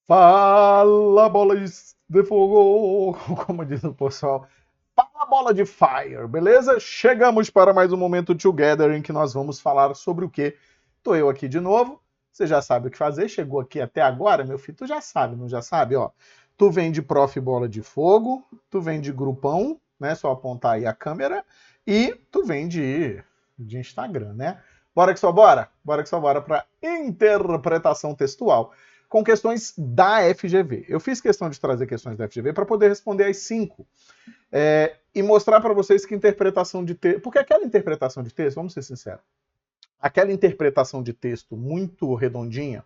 Fala, bolas de fogo, como diz o pessoal. Fala, bola de fire, beleza? Chegamos para mais um momento together em que nós vamos falar sobre o quê? Tô eu aqui de novo. Você já sabe o que fazer. Chegou aqui até agora, meu filho. Tu já sabe, não já sabe? Ó, tu vem de Prof. Bola de Fogo, tu vem de grupão, né? Só apontar aí a câmera. E tu vem de Instagram, né? Bora que só bora? Bora que só bora para interpretação textual com questões da FGV. Eu fiz questão de trazer questões da FGV para poder responder as 5 e mostrar para vocês que interpretação de texto. Porque aquela interpretação de texto, vamos ser sinceros, aquela interpretação de texto muito redondinha,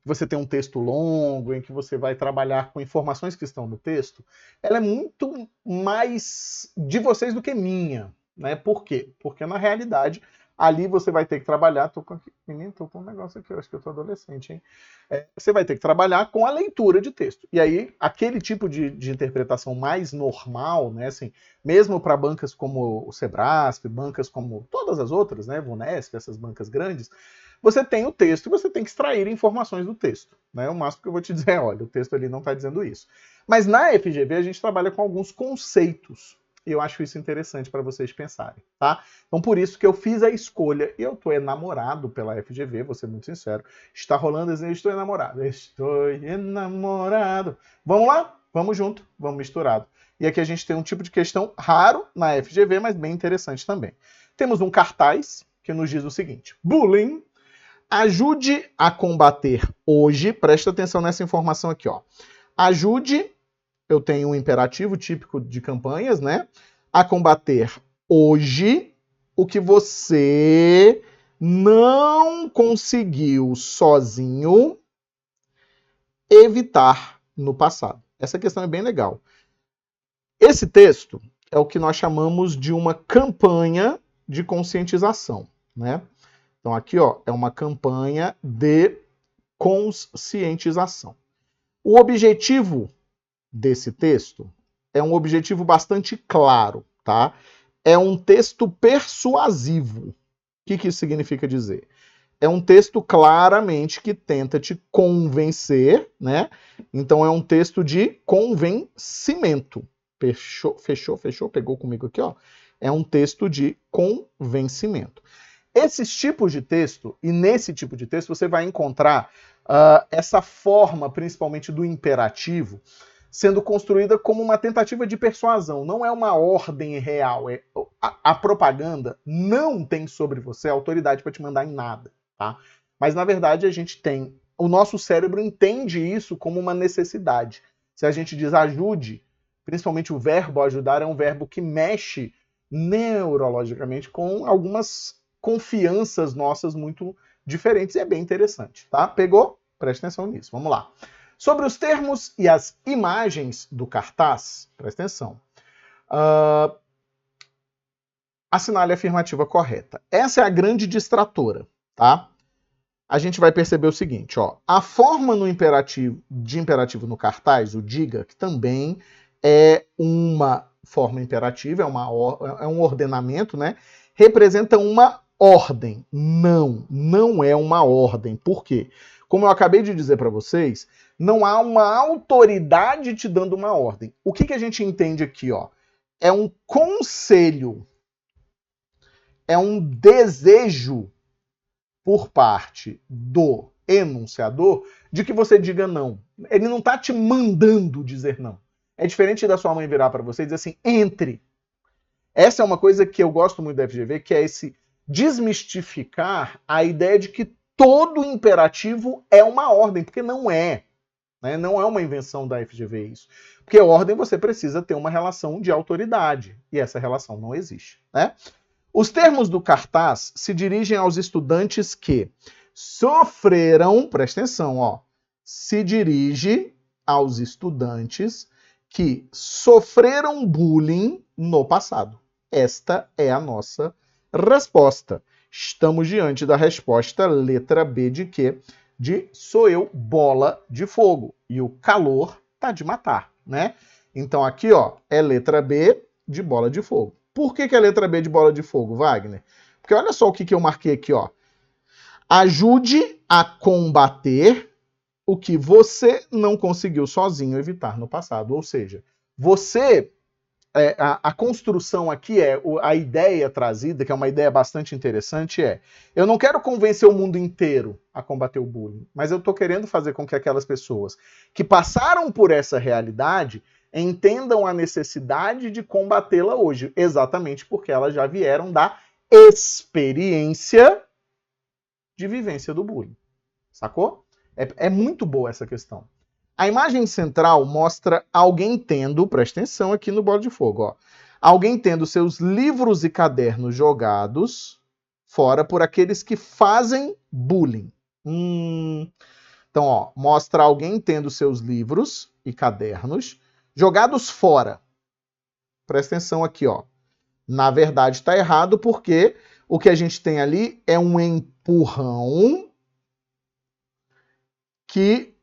você tem um texto longo, em que você vai trabalhar com informações que estão no texto, ela é muito mais de vocês do que minha. Né? Por quê? Porque na realidade, ali você vai ter que trabalhar. Menino, tô com um negócio aqui, eu acho que eu tô adolescente, hein? Você vai ter que trabalhar com a leitura de texto. E aí, aquele tipo de interpretação mais normal, né? Assim, mesmo para bancas como o Sebrasp, bancas como todas as outras, né? Vunesp, essas bancas grandes, você tem o texto e você tem que extrair informações do texto. Né? O máximo que eu vou te dizer é, olha, o texto ali não está dizendo isso. Mas na FGV a gente trabalha com alguns conceitos. E eu acho isso interessante para vocês pensarem, tá? Então por isso que eu fiz a escolha. E eu estou enamorado pela FGV, vou ser muito sincero. Está rolando assim, estou enamorado. Estou enamorado. Vamos lá? Vamos junto, vamos misturado. E aqui a gente tem um tipo de questão raro na FGV, mas bem interessante também. Temos um cartaz que nos diz o seguinte: bullying. Ajude a combater hoje, presta atenção nessa informação aqui, ó. Ajude, eu tenho um imperativo típico de campanhas, né? A combater hoje o que você não conseguiu sozinho evitar no passado. Essa questão é bem legal. Esse texto é o que nós chamamos de uma campanha de conscientização, né? Então aqui, ó, é uma campanha de conscientização. O objetivo desse texto é um objetivo bastante claro, tá? É um texto persuasivo. O que isso significa dizer? É um texto claramente que tenta te convencer, né? Então é um texto de convencimento. Fechou, pegou comigo aqui, ó. É um texto de convencimento. Esses tipos de texto, e nesse tipo de texto, você vai encontrar essa forma, principalmente do imperativo, sendo construída como uma tentativa de persuasão. Não é uma ordem real. A propaganda não tem sobre você autoridade para te mandar em nada. Tá? Mas, na verdade, a gente tem... O nosso cérebro entende isso como uma necessidade. Se a gente diz ajude, principalmente o verbo ajudar é um verbo que mexe neurologicamente com algumas confianças nossas muito diferentes e é bem interessante, tá? Pegou? Preste atenção nisso. Vamos lá. Sobre os termos e as imagens do cartaz, presta atenção. Assinale a afirmativa correta. Essa é a grande distratora, tá? A gente vai perceber o seguinte, ó. A forma no imperativo no cartaz, o diga, que também é uma forma imperativa, é um ordenamento, né? Representa uma ordem. Não é uma ordem. Por quê? Como eu acabei de dizer para vocês, não há uma autoridade te dando uma ordem. O que a gente entende aqui, ó? É um conselho, é um desejo por parte do enunciador de que você diga não. Ele não está te mandando dizer não. É diferente da sua mãe virar para você e dizer assim, entre. Essa é uma coisa que eu gosto muito da FGV, que é esse desmistificar a ideia de que todo imperativo é uma ordem, porque não é. Né? Não é uma invenção da FGV isso. Porque ordem você precisa ter uma relação de autoridade, e essa relação não existe. Né? Os termos do cartaz se dirigem aos estudantes que sofreram, presta atenção, ó, se dirige aos estudantes que sofreram bullying no passado. Esta é a nossa resposta. Estamos diante da resposta letra B de quê? De sou eu, bola de fogo. E o calor tá de matar, né? Então aqui, ó, é letra B de bola de fogo. Por que é a letra B de bola de fogo, Wagner? Porque olha só o que eu marquei aqui, ó. Ajude a combater o que você não conseguiu sozinho evitar no passado. Ou seja, você... a construção aqui a ideia trazida, que é uma ideia bastante interessante, eu não quero convencer o mundo inteiro a combater o bullying, mas eu estou querendo fazer com que aquelas pessoas que passaram por essa realidade entendam a necessidade de combatê-la hoje, exatamente porque elas já vieram da experiência de vivência do bullying. Sacou? É muito boa essa questão. A imagem central mostra alguém tendo, presta atenção aqui no Bola de Fogo, ó, alguém tendo seus livros e cadernos jogados fora por aqueles que fazem bullying. Então, ó, mostra alguém tendo seus livros e cadernos jogados fora. Presta atenção aqui, ó. Na verdade, está errado porque o que a gente tem ali é um empurrão que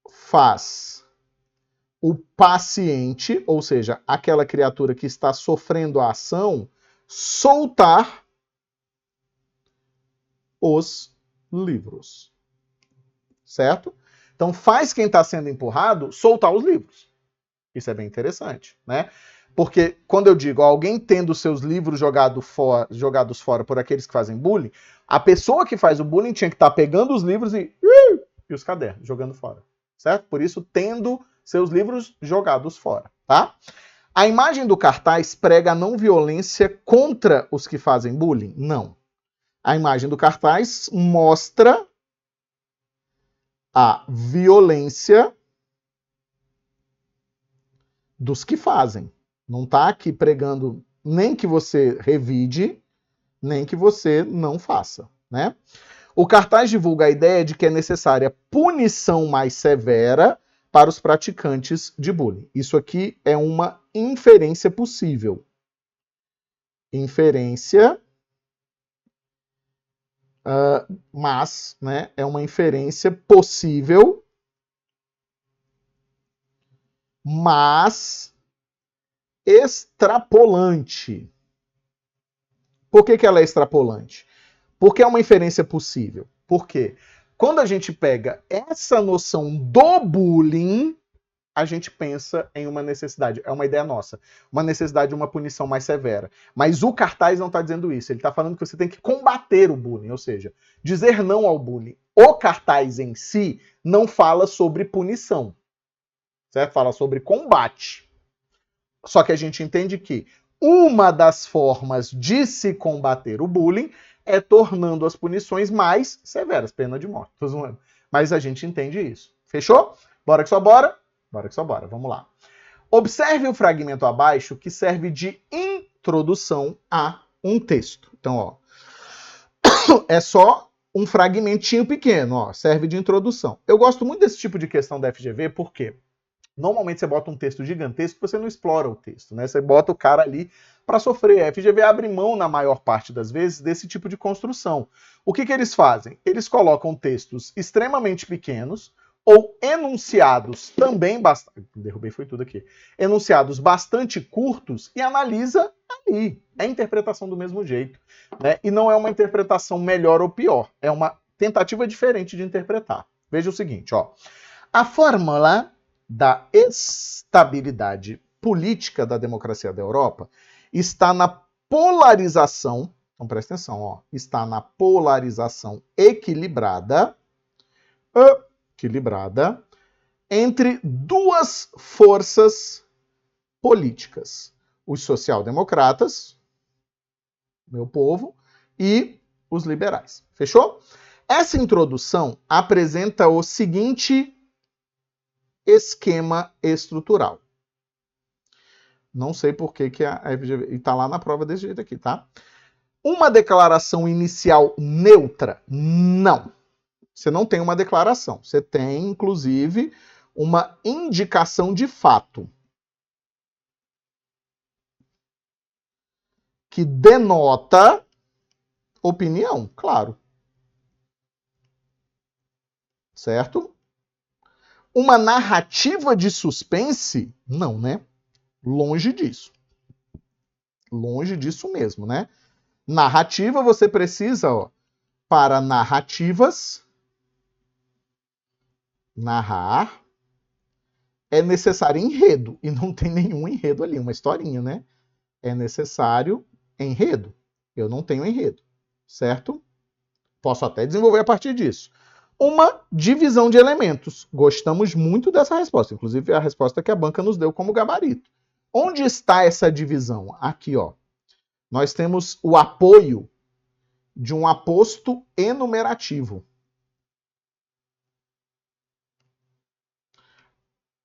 faz o paciente, ou seja, aquela criatura que está sofrendo a ação, soltar os livros. Certo? Então faz quem está sendo empurrado soltar os livros. Isso é bem interessante, né? Porque quando eu digo alguém tendo seus livros jogados fora por aqueles que fazem bullying, a pessoa que faz o bullying tinha que estar pegando os livros e os cadernos, jogando fora. Certo? Por isso, tendo seus livros jogados fora, tá? A imagem do cartaz prega a não violência contra os que fazem bullying? Não. A imagem do cartaz mostra a violência dos que fazem. Não está aqui pregando nem que você revide, nem que você não faça, né? O cartaz divulga a ideia de que é necessária punição mais severa para os praticantes de bullying. Isso aqui é uma inferência possível. Inferência, mas, né, é uma inferência possível, mas extrapolante. Por que ela é extrapolante? Porque é uma inferência possível. Por quê? Quando a gente pega essa noção do bullying, a gente pensa em uma necessidade, é uma ideia nossa, uma necessidade de uma punição mais severa. Mas o cartaz não está dizendo isso, ele está falando que você tem que combater o bullying, ou seja, dizer não ao bullying. O cartaz em si não fala sobre punição, certo? Fala sobre combate. Só que a gente entende que uma das formas de se combater o bullying é tornando as punições mais severas, pena de morte. Tô zoando. Mas a gente entende isso. Fechou? Bora que só bora? Bora que só bora. Vamos lá. Observe o fragmento abaixo que serve de introdução a um texto. Então, ó, é só um fragmentinho pequeno, ó, serve de introdução. Eu gosto muito desse tipo de questão da FGV, porque normalmente você bota um texto gigantesco, você não explora o texto, né? Você bota o cara ali para sofrer. A FGV abre mão, na maior parte das vezes, desse tipo de construção. O que eles fazem? Eles colocam textos extremamente pequenos ou enunciados também bastante... Derrubei foi tudo aqui. Enunciados bastante curtos e analisa ali. É interpretação do mesmo jeito, né? E não é uma interpretação melhor ou pior. É uma tentativa diferente de interpretar. Veja o seguinte, ó. A fórmula da estabilidade política da democracia da Europa está na polarização, então presta atenção, ó, está na polarização equilibrada entre duas forças políticas, os social-democratas, meu povo, e os liberais. Fechou? Essa introdução apresenta o seguinte esquema estrutural. Não sei por que a FGV... está lá na prova desse jeito aqui, tá? Uma declaração inicial neutra? Não. Você não tem uma declaração. Você tem, inclusive, uma indicação de fato que denota opinião, claro. Certo? Uma narrativa de suspense? Não, né? Longe disso. Longe disso mesmo, né? Narrativa, você precisa, ó, para narrativas, Narrar é necessário enredo. E não tem nenhum enredo ali, uma historinha, né? É necessário enredo. Eu não tenho enredo, certo? Posso até desenvolver a partir disso. Uma divisão de elementos. Gostamos muito dessa resposta. Inclusive, é a resposta que a banca nos deu como gabarito. Onde está essa divisão? Aqui, ó. Nós temos o apoio de um aposto enumerativo.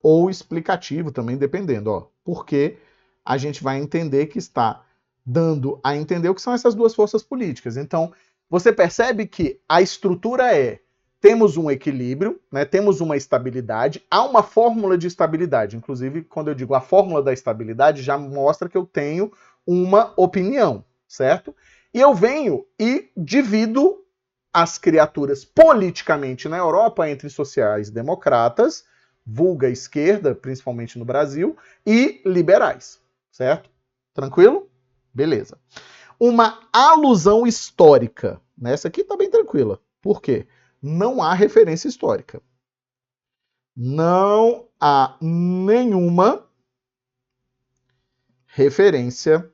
Ou explicativo também, dependendo, ó. Porque a gente vai entender que está dando a entender o que são essas duas forças políticas. Então, você percebe que a estrutura é: temos um equilíbrio, né, temos uma estabilidade, há uma fórmula de estabilidade. Inclusive, quando eu digo a fórmula da estabilidade, já mostra que eu tenho uma opinião, certo? E eu venho e divido as criaturas politicamente na Europa entre sociais-democratas, vulga esquerda, principalmente no Brasil, e liberais, certo? Tranquilo? Beleza. Uma alusão histórica. Essa aqui tá bem tranquila. Por quê? Não há referência histórica. Não há nenhuma referência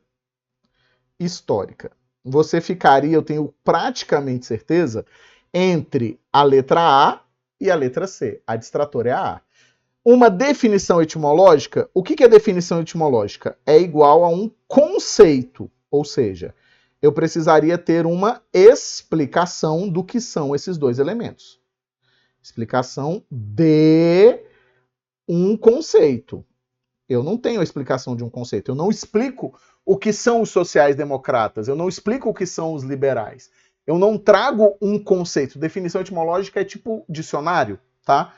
histórica. Você ficaria, eu tenho praticamente certeza, entre a letra A e a letra C. A distratora é a A. Uma definição etimológica, o que é definição etimológica? É igual a um conceito, ou seja, eu precisaria ter uma explicação do que são esses dois elementos. Explicação de um conceito. Eu não tenho a explicação de um conceito. Eu não explico o que são os sociais-democratas. Eu não explico o que são os liberais. Eu não trago um conceito. Definição etimológica é tipo dicionário, tá?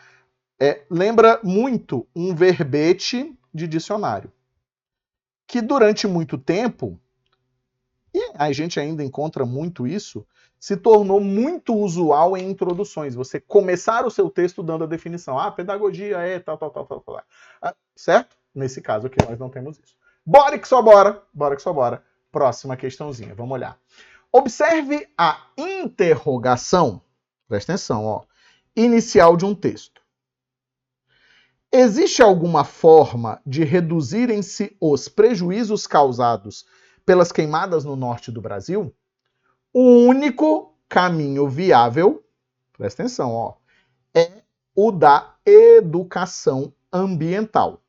Lembra muito um verbete de dicionário. Que durante muito tempo, e a gente ainda encontra muito isso, se tornou muito usual em introduções. Você começar o seu texto dando a definição. Pedagogia é tal. Certo? Nesse caso aqui nós não temos isso. Bora que só bora. Bora que só bora. Próxima questãozinha. Vamos olhar. Observe a interrogação. Presta atenção, ó. Inicial de um texto. Existe alguma forma de reduzirem-se os prejuízos causados pelas queimadas no norte do Brasil? O único caminho viável, presta atenção, ó, é o da educação ambiental,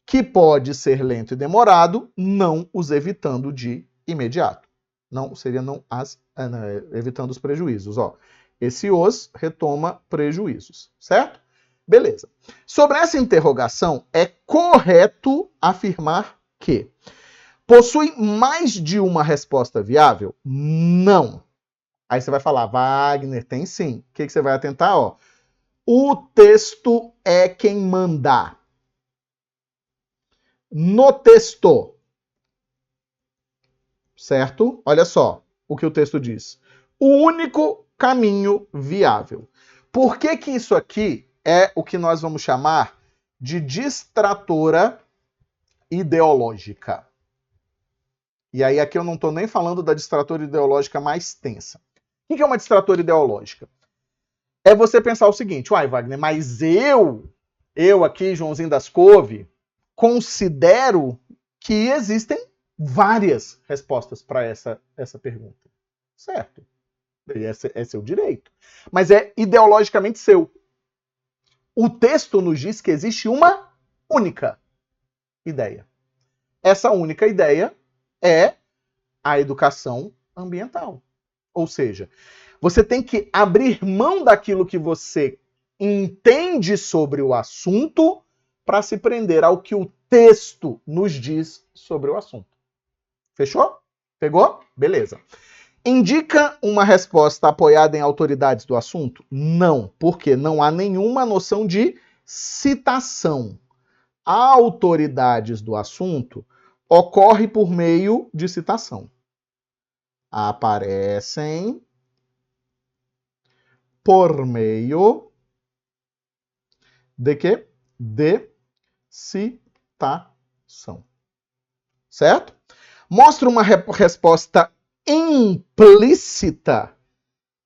que pode ser lento e demorado, não os evitando de imediato. Não seria evitando os prejuízos, ó. Esse os retoma prejuízos, certo? Beleza. Sobre essa interrogação, é correto afirmar que possui mais de uma resposta viável? Não. Aí você vai falar, Wagner, tem sim. O que você vai atentar? Ó? O texto é quem manda. No texto. Certo? Olha só o que o texto diz. O único caminho viável. Por que que isso aqui é o que nós vamos chamar de distratora ideológica? E aí aqui eu não estou nem falando da distratora ideológica mais tensa. O que é uma distratora ideológica? É você pensar o seguinte, Wagner, mas eu aqui, Joãozinho das Couve, considero que existem várias respostas para essa pergunta. Certo. Esse é seu direito. Mas é ideologicamente seu. O texto nos diz que existe uma única ideia. Essa única ideia é a educação ambiental. Ou seja, você tem que abrir mão daquilo que você entende sobre o assunto para se prender ao que o texto nos diz sobre o assunto. Fechou? Pegou? Beleza. Indica uma resposta apoiada em autoridades do assunto? Não, porque não há nenhuma noção de citação. Autoridades do assunto ocorre por meio de citação. Aparecem por meio de quê? De citação. Certo? Mostra uma resposta implícita,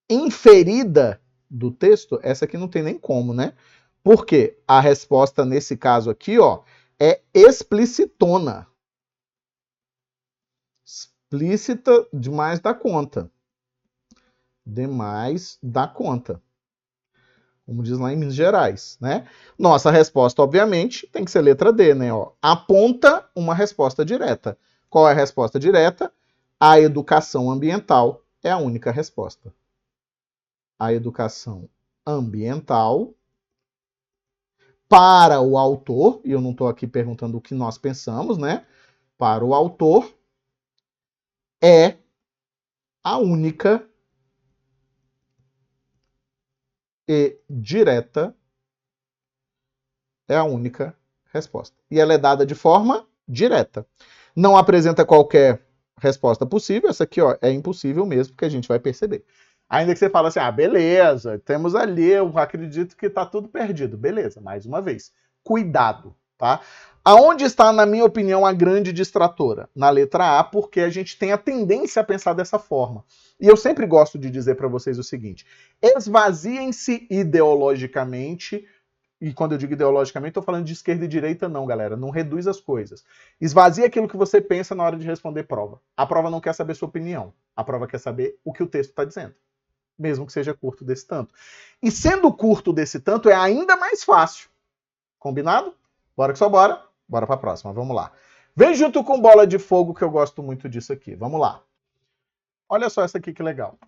inferida do texto, essa aqui não tem nem como, né? Porque a resposta nesse caso aqui, ó, é explicitona. Explícita demais da conta. Demais da conta. Como diz lá em Minas Gerais, né? Nossa resposta, obviamente, tem que ser letra D, né? Ó, aponta uma resposta direta. Qual é a resposta direta? A educação ambiental é a única resposta. A educação ambiental para o autor, e eu não estou aqui perguntando o que nós pensamos, né? Para o autor, é a única e direta, é a única resposta. E ela é dada de forma direta. Não apresenta qualquer resposta possível, essa aqui ó, é impossível mesmo, que a gente vai perceber. Ainda que você fale assim, ah, beleza, temos ali, eu acredito que está tudo perdido. Beleza, mais uma vez, cuidado, tá? Aonde está, na minha opinião, a grande distratora? Na letra A, porque a gente tem a tendência a pensar dessa forma. E eu sempre gosto de dizer para vocês o seguinte, esvaziem-se ideologicamente, e quando eu digo ideologicamente, estou falando de esquerda e direita não, galera, não reduz as coisas. Esvazie aquilo que você pensa na hora de responder prova. A prova não quer saber sua opinião, a prova quer saber o que o texto está dizendo, mesmo que seja curto desse tanto. E sendo curto desse tanto, é ainda mais fácil. Combinado? Bora que só bora. Bora para a próxima, vamos lá. Vem junto com bola de fogo, que eu gosto muito disso aqui. Vamos lá. Olha só essa aqui que legal.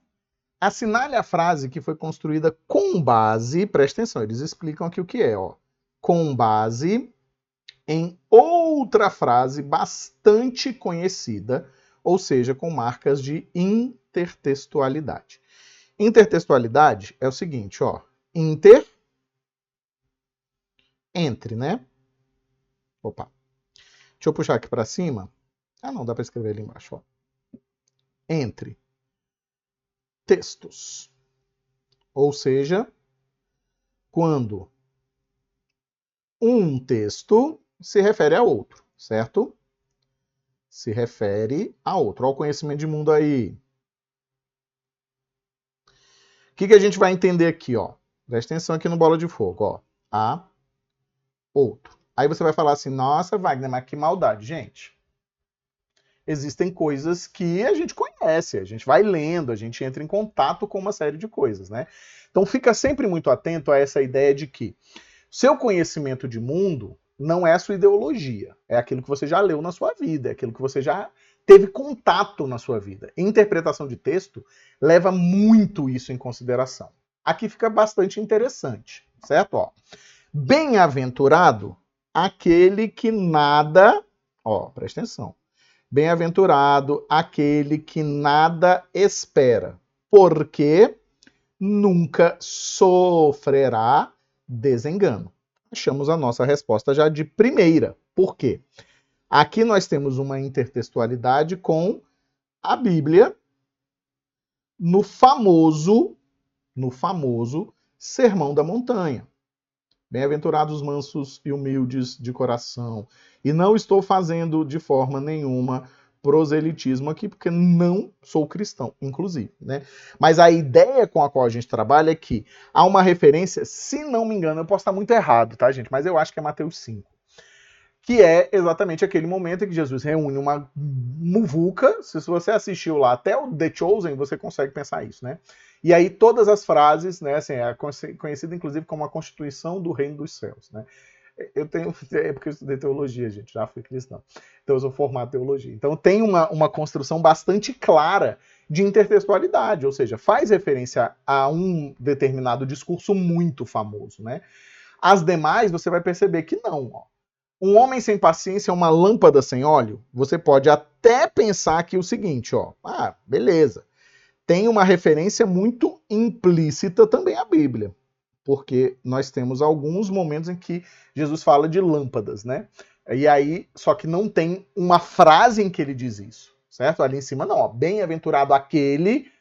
Assinale a frase que foi construída com base, presta atenção, eles explicam aqui o que é, ó. Com base em outra frase bastante conhecida, ou seja, com marcas de intertextualidade. Intertextualidade é o seguinte, ó. Entre, né? Opa. Deixa eu puxar aqui para cima. Ah, não, dá para escrever ali embaixo, ó. Entre textos. Ou seja, quando um texto se refere a outro, certo? Se refere a outro. Olha o conhecimento de mundo aí. O que a gente vai entender aqui, ó? Presta atenção aqui no bola de fogo, ó. A outro. Aí você vai falar assim, nossa, Wagner, mas que maldade. Gente, existem coisas que a gente conhece, a gente vai lendo, a gente entra em contato com uma série de coisas, né? Então fica sempre muito atento a essa ideia de que seu conhecimento de mundo não é a sua ideologia, é aquilo que você já leu na sua vida, é aquilo que você já teve contato na sua vida. Interpretação de texto leva muito isso em consideração. Aqui fica bastante interessante, certo? Ó, bem-aventurado aquele que nada, ó, presta atenção. Bem-aventurado aquele que nada espera, porque nunca sofrerá desengano. Achamos a nossa resposta já de primeira. Por quê? Aqui nós temos uma intertextualidade com a Bíblia no famoso Sermão da Montanha. Bem-aventurados mansos e humildes de coração. E não estou fazendo de forma nenhuma proselitismo aqui, porque não sou cristão, inclusive, né? Mas a ideia com a qual a gente trabalha é que há uma referência, se não me engano, eu posso estar muito errado, tá, gente? Mas eu acho que é Mateus 5. Que é exatamente aquele momento em que Jesus reúne uma muvuca. Se você assistiu lá até o The Chosen, você consegue pensar isso, né? E aí todas as frases, né, assim, é conhecida inclusive como a Constituição do Reino dos Céus, né? Eu tenho, é porque eu estudei teologia, gente, já fui cristão. Então eu sou formado em teologia. Então tem uma construção bastante clara de intertextualidade, ou seja, faz referência a um determinado discurso muito famoso, né? As demais você vai perceber que não, ó. Um homem sem paciência é uma lâmpada sem óleo? Você pode até pensar aqui o seguinte, ó. Ah, beleza. Tem uma referência muito implícita também à Bíblia. Porque nós temos alguns momentos em que Jesus fala de lâmpadas, né? E aí, só que não tem uma frase em que ele diz isso, certo? Ali em cima não, ó. Bem-aventurado aquele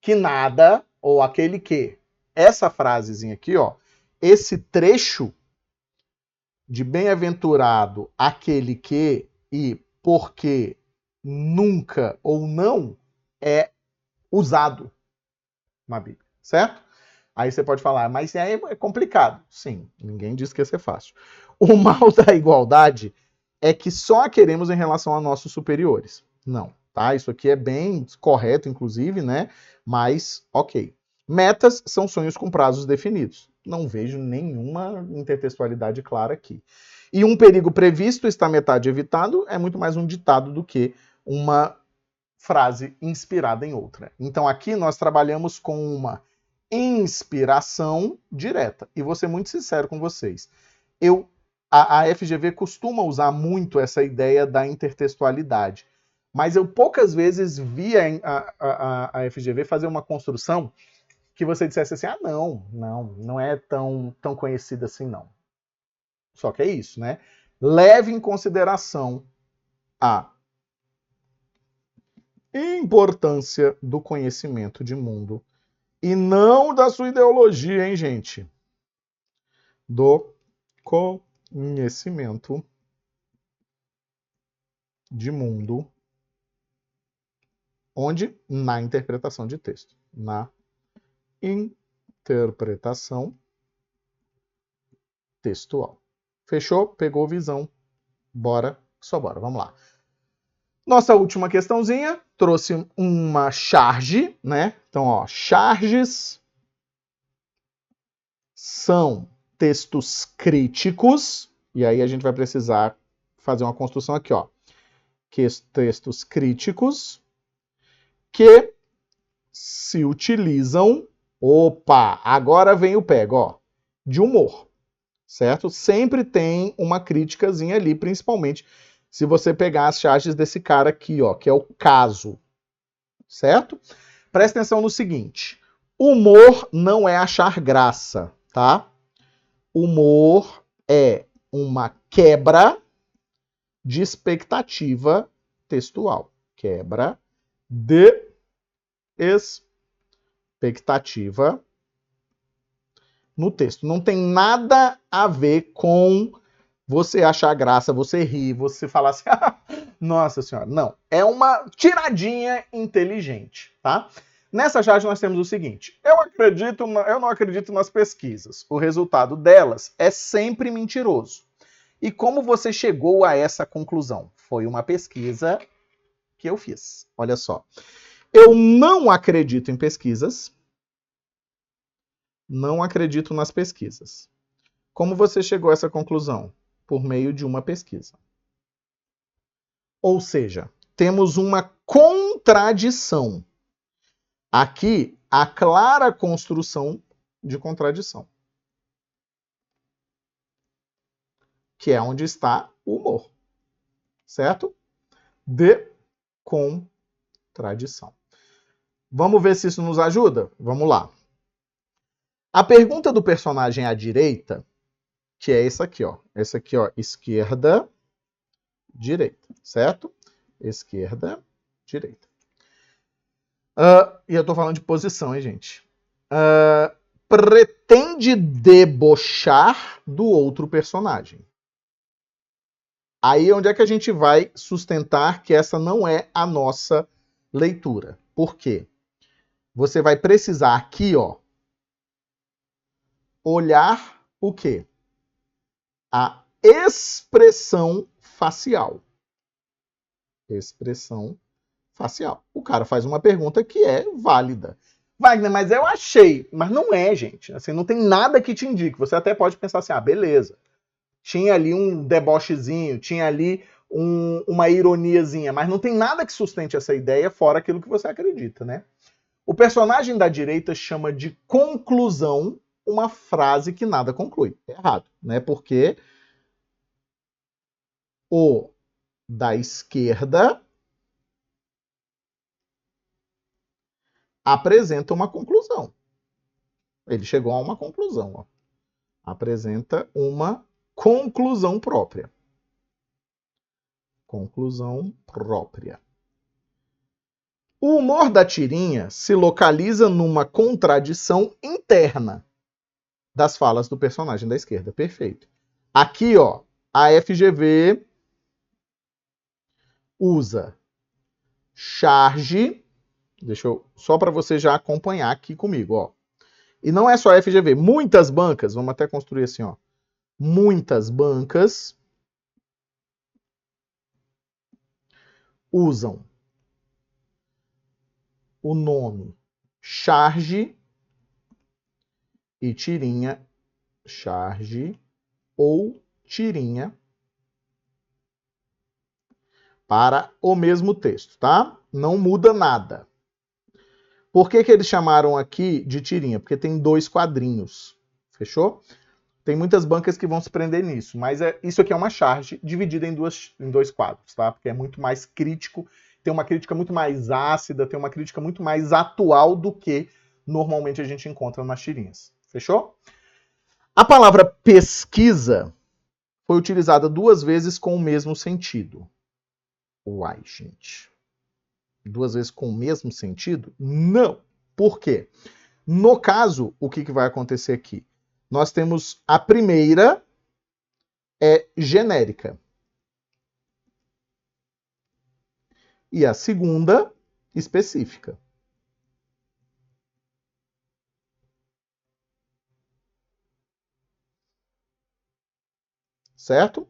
que nada, ou aquele que. Essa frasezinha aqui, ó. Esse trecho de bem-aventurado aquele que e porque nunca ou não é usado na Bíblia, certo? Aí você pode falar, mas aí é complicado. Sim, ninguém disse que ia ser fácil. O mal da igualdade é que só a queremos em relação a nossos superiores. Não, tá? Isso aqui é bem correto, inclusive, né? Mas, ok. Metas são sonhos com prazos definidos. Não vejo nenhuma intertextualidade clara aqui. E um perigo previsto está metade evitado é muito mais um ditado do que uma frase inspirada em outra. Então aqui nós trabalhamos com uma inspiração direta. E vou ser muito sincero com vocês. A FGV costuma usar muito essa ideia da intertextualidade. Mas eu poucas vezes vi a FGV fazer uma construção que você dissesse assim, não é tão conhecida assim, não. Só que é isso, né? Leve em consideração a importância do conhecimento de mundo e não da sua ideologia, hein, gente? Do conhecimento de mundo. Onde? Na interpretação de texto. Na interpretação textual. Fechou? Pegou visão? Bora, só bora. Vamos lá. Nossa última questãozinha trouxe uma charge, né? Então, ó, charges são textos críticos, e aí a gente vai precisar fazer uma construção aqui, ó. Textos críticos que se utilizam, opa, agora vem o pega, ó, de humor, certo? Sempre tem uma criticazinha ali, principalmente se você pegar as charges desse cara aqui, ó, que é o caso, certo? Presta atenção no seguinte, humor não é achar graça, tá? Humor é uma quebra de expectativa textual. Quebra de expectativa no texto. Não tem nada a ver com você achar graça, você rir, você falar assim, nossa senhora. Não, é uma tiradinha inteligente, tá? Nessa charge nós temos o seguinte, eu não acredito nas pesquisas. O resultado delas é sempre mentiroso. E como você chegou a essa conclusão? Foi uma pesquisa que eu fiz. Olha só. Eu não acredito em pesquisas. Não acredito nas pesquisas. Como você chegou a essa conclusão? Por meio de uma pesquisa. Ou seja, temos uma contradição. Aqui, a clara construção de contradição. Que é onde está o humor. Certo? De contradição. Vamos ver se isso nos ajuda? Vamos lá. A pergunta do personagem à direita, que é essa aqui, ó. Essa aqui, ó, esquerda, direita, certo? Esquerda, direita. E eu tô falando de posição, hein, gente? Pretende debochar do outro personagem. Aí onde é que a gente vai sustentar que essa não é a nossa leitura? Por quê? Você vai precisar aqui, ó, olhar o quê? A expressão facial. Expressão facial. O cara faz uma pergunta que é válida. Wagner, mas eu achei. Mas não é, gente. Assim, não tem nada que te indique. Você até pode pensar assim, beleza. Tinha ali um debochezinho, tinha ali uma ironiazinha, mas não tem nada que sustente essa ideia fora aquilo que você acredita, né? O personagem da direita chama de conclusão uma frase que nada conclui. É errado, né? Porque o da esquerda apresenta uma conclusão. Ele chegou a uma conclusão. Ó. Apresenta uma conclusão própria. Conclusão própria. O humor da tirinha se localiza numa contradição interna das falas do personagem da esquerda. Perfeito. Aqui, ó, a FGV usa charge. Deixa eu só para você já acompanhar aqui comigo, ó. E não é só a FGV, muitas bancas, vamos até construir assim, ó. Muitas bancas usam o nome charge e tirinha, charge ou tirinha, para o mesmo texto, tá? Não muda nada. Por que eles chamaram aqui de tirinha? Porque tem 2 quadrinhos, fechou? Tem muitas bancas que vão se prender nisso, mas isso aqui é uma charge dividida em 2 quadros, tá? Porque é muito mais crítico, tem uma crítica muito mais ácida, tem uma crítica muito mais atual do que normalmente a gente encontra nas tirinhas, fechou? A palavra pesquisa foi utilizada 2 vezes com o mesmo sentido. Uai, gente. 2 vezes com o mesmo sentido? Não. Por quê? No caso, o que vai acontecer aqui? Nós temos a primeira é genérica. E a segunda, específica. Certo?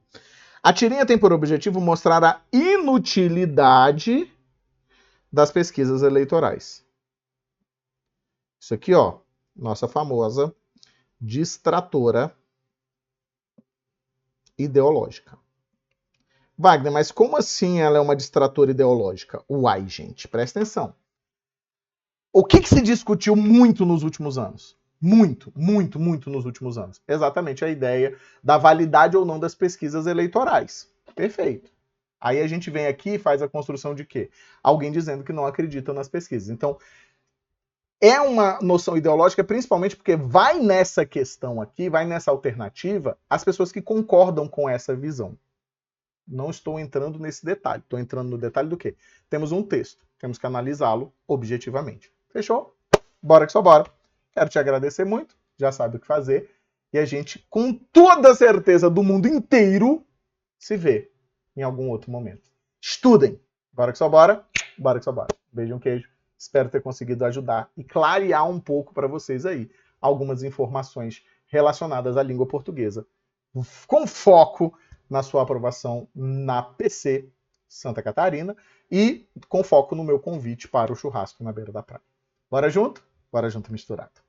A tirinha tem por objetivo mostrar a inutilidade das pesquisas eleitorais. Isso aqui, ó, nossa famosa distratora ideológica. Wagner, mas como assim ela é uma distratora ideológica? Uai, gente, presta atenção. O que se discutiu muito nos últimos anos? Muito nos últimos anos. Exatamente a ideia da validade ou não das pesquisas eleitorais. Perfeito. Aí a gente vem aqui e faz a construção de quê? Alguém dizendo que não acredita nas pesquisas. Então, é uma noção ideológica, principalmente porque vai nessa questão aqui, vai nessa alternativa, as pessoas que concordam com essa visão. Não estou entrando nesse detalhe. Estou entrando no detalhe do quê? Temos um texto. Temos que analisá-lo objetivamente. Fechou? Bora que só bora. Quero te agradecer muito. Já sabe o que fazer. E a gente, com toda a certeza do mundo inteiro, se vê em algum outro momento. Estudem. Bora que só bora. Bora que só bora. Beijo, um queijo. Espero ter conseguido ajudar e clarear um pouco para vocês aí algumas informações relacionadas à língua portuguesa. Com foco na sua aprovação na PC Santa Catarina e com foco no meu convite para o churrasco na beira da praia. Bora junto? Bora junto misturado.